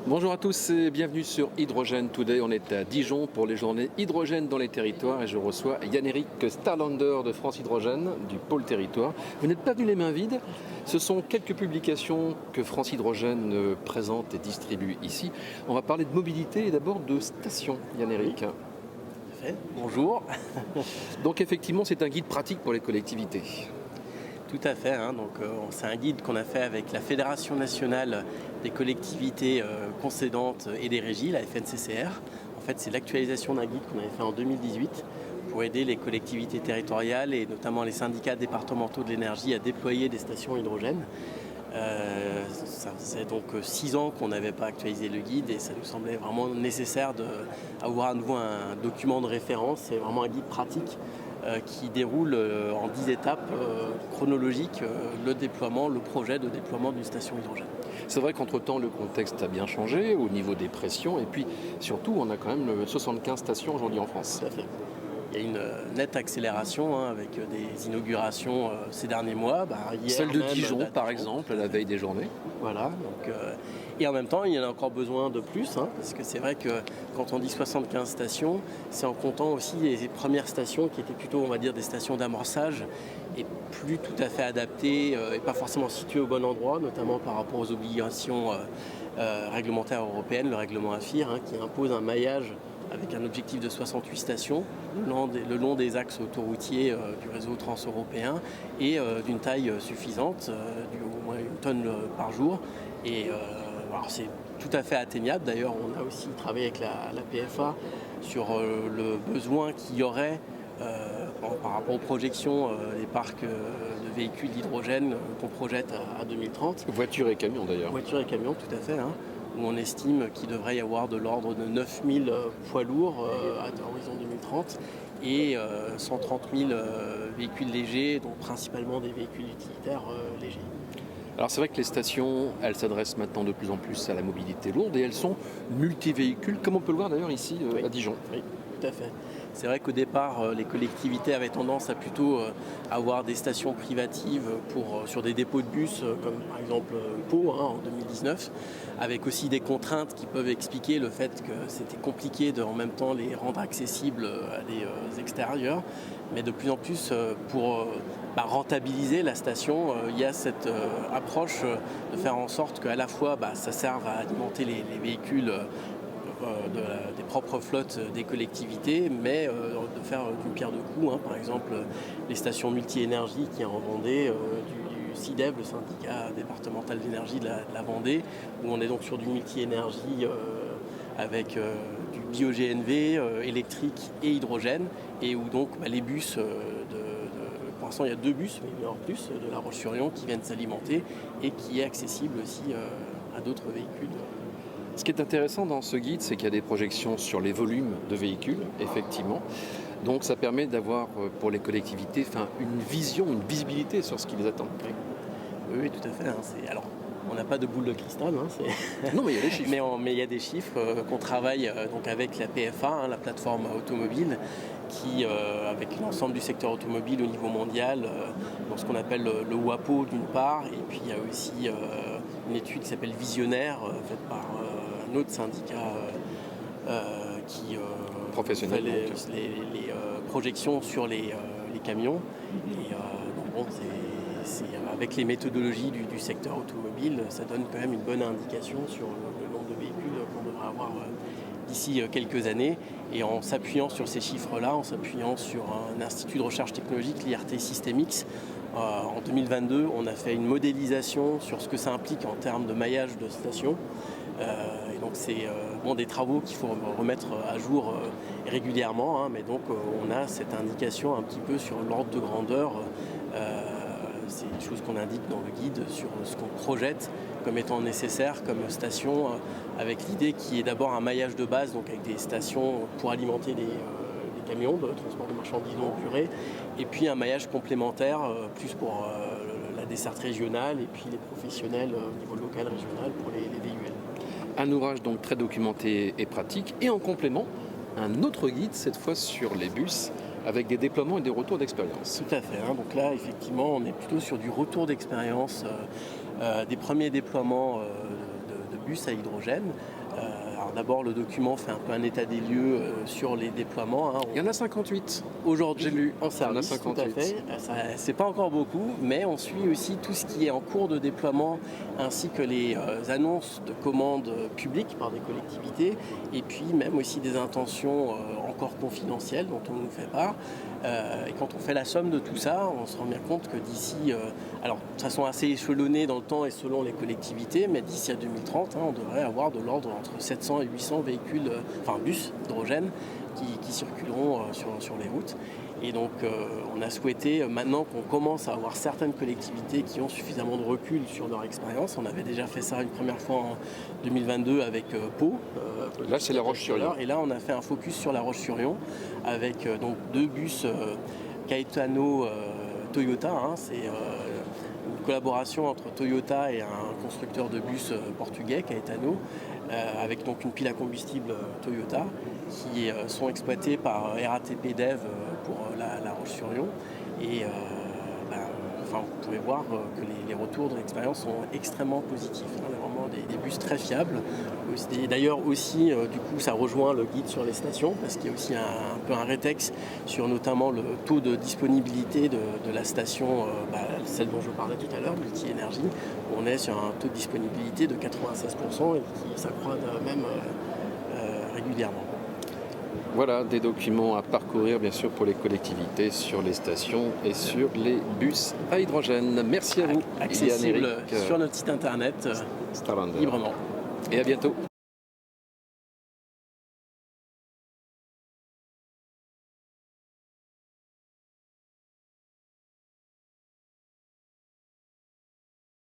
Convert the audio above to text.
Bonjour à tous et bienvenue sur Hydrogène Today. On est à Dijon pour les journées hydrogène dans les territoires et je reçois Yann-Éric Starlander de France Hydrogène du pôle territoire. Vous n'êtes pas venu les mains vides, ce sont quelques publications que France Hydrogène présente et distribue ici. On va parler de mobilité et d'abord de stations, Yann-Éric. Bonjour. Donc effectivement c'est un guide pratique pour les collectivités. Tout à fait, c'est un guide qu'on a fait avec la Fédération nationale des collectivités concédantes et des régies, la FNCCR. En fait, c'est l'actualisation d'un guide qu'on avait fait en 2018 pour aider les collectivités territoriales et notamment les syndicats départementaux de l'énergie à déployer des stations hydrogène. Ça faisait donc 6 ans qu'on n'avait pas actualisé le guide et ça nous semblait vraiment nécessaire d'avoir à nouveau un document de référence. C'est vraiment un guide pratique qui déroule en 10 étapes chronologiques le projet de déploiement d'une station hydrogène. C'est vrai qu'entre-temps, le contexte a bien changé au niveau des pressions et puis surtout, on a quand même 75 stations aujourd'hui en France. Tout à fait. Il y a une nette accélération avec des inaugurations ces derniers mois. Celle de Dijon, par exemple, à la veille des journées. Voilà. Et en même temps, il y en a encore besoin de plus, parce que c'est vrai que quand on dit 75 stations, c'est en comptant aussi les premières stations qui étaient plutôt, on va dire, des stations d'amorçage et plus tout à fait adaptées et pas forcément situées au bon endroit, notamment par rapport aux obligations réglementaires européennes, le règlement AFIR, qui impose un maillage avec un objectif de 68 stations le long des axes autoroutiers du réseau transeuropéen et d'une taille suffisante, au moins 1 tonne par jour. Et alors c'est tout à fait atteignable. D'ailleurs, on a aussi travaillé avec la PFA sur le besoin qu'il y aurait par rapport aux projections des parcs de véhicules d'hydrogène qu'on projette à 2030. Voitures et camions d'ailleurs. Voitures et camions, tout à fait. Où on estime qu'il devrait y avoir de l'ordre de 9000 poids lourds à l'horizon 2030 et 130 000 véhicules légers, donc principalement des véhicules utilitaires légers. Alors c'est vrai que les stations, elles s'adressent maintenant de plus en plus à la mobilité lourde et elles sont multivéhicules, comme on peut le voir d'ailleurs ici à Dijon. Oui, tout à fait. C'est vrai qu'au départ, les collectivités avaient tendance à plutôt avoir des stations privatives sur des dépôts de bus, comme par exemple Pau en 2019, avec aussi des contraintes qui peuvent expliquer le fait que c'était compliqué de en même temps les rendre accessibles à des extérieurs. Mais de plus en plus, pour rentabiliser la station, il y a cette approche de faire en sorte qu'à la fois ça serve à alimenter les véhicules des propres flottes des collectivités, mais de faire d'une pierre deux coups. Par exemple, les stations multi-énergie qui en Vendée, du CIDEB, le syndicat départemental d'énergie de la Vendée, où on est donc sur du multi-énergie avec du bio-GNV, électrique et hydrogène, et où donc les bus pour l'instant il y a 2 bus, mais il y en a plus, de La Roche-sur-Yon qui viennent s'alimenter et qui est accessible aussi à d'autres véhicules. Ce qui est intéressant dans ce guide, c'est qu'il y a des projections sur les volumes de véhicules, effectivement. Donc ça permet d'avoir pour les collectivités une vision, une visibilité sur ce qui les attend. Oui, tout à fait. Alors, on n'a pas de boule de cristal. Non, mais il y a des chiffres. mais il y a des chiffres qu'on travaille donc avec la PFA, la plateforme automobile, qui, avec l'ensemble du secteur automobile au niveau mondial, dans ce qu'on appelle le WAPO d'une part, et puis il y a aussi une étude qui s'appelle Visionnaire, faite par un autre syndicat qui professionnel, fait les projections sur les camions. Et c'est avec les méthodologies du secteur automobile, ça donne quand même une bonne indication sur le nombre de véhicules qu'on devrait avoir d'ici quelques années. Et en s'appuyant sur ces chiffres-là, en s'appuyant sur un institut de recherche technologique, l'IRT Systemix, en 2022, on a fait une modélisation sur ce que ça implique en termes de maillage de stations. Et donc c'est des travaux qu'il faut remettre à jour régulièrement, mais donc on a cette indication un petit peu sur l'ordre de grandeur. C'est des choses qu'on indique dans le guide sur ce qu'on projette comme étant nécessaire comme station, avec l'idée qui est d'abord un maillage de base, donc avec des stations pour alimenter des camions de transport de marchandises longue durée, et puis un maillage complémentaire plus pour la desserte régionale et puis les professionnels au niveau local, régional pour les VUL. Un ouvrage donc très documenté et pratique, et en complément, un autre guide, cette fois sur les bus, avec des déploiements et des retours d'expérience. Tout à fait. Donc là, effectivement, on est plutôt sur du retour d'expérience, des premiers déploiements de bus à hydrogène. Alors d'abord, le document fait un peu un état des lieux sur les déploiements. Il y en a 58. Aujourd'hui, J'ai lu. en service, Il y en a 58. tout à fait. C'est pas encore beaucoup, mais on suit aussi tout ce qui est en cours de déploiement, ainsi que les annonces de commandes publiques par des collectivités, et puis même aussi des intentions encore confidentielles dont on nous fait part. Et quand on fait la somme de tout ça, on se rend bien compte que d'ici, alors de façon assez échelonnée dans le temps et selon les collectivités, mais d'ici à 2030, on devrait avoir de l'ordre entre 700 et 800 véhicules, bus hydrogène qui circuleront sur les routes. Et donc on a souhaité, maintenant qu'on commence à avoir certaines collectivités qui ont suffisamment de recul sur leur expérience, on avait déjà fait ça une première fois en 2022 avec Pau. Là c'est La Roche-sur-Yon. Et là on a fait un focus sur La Roche-sur-Yon avec donc 2 bus Caetano Toyota. C'est une collaboration entre Toyota et un constructeur de bus portugais, Caetano, avec donc une pile à combustible Toyota, qui sont exploités par RATP Dev pour la Roche-sur-Yon. Et vous pouvez voir que les retours de l'expérience sont extrêmement positifs. Vraiment des bus très fiables. Et d'ailleurs aussi, du coup, ça rejoint le guide sur les stations, parce qu'il y a aussi un peu un rétex sur notamment le taux de disponibilité de la station, celle dont je parlais tout à l'heure, Multi-Énergie. On est sur un taux de disponibilité de 96% et qui s'accroît même régulièrement. Voilà, des documents à parcourir bien sûr pour les collectivités sur les stations et sur les bus à hydrogène. Merci à vous. Accessible sur notre site internet Starlander. librement. Et à bientôt.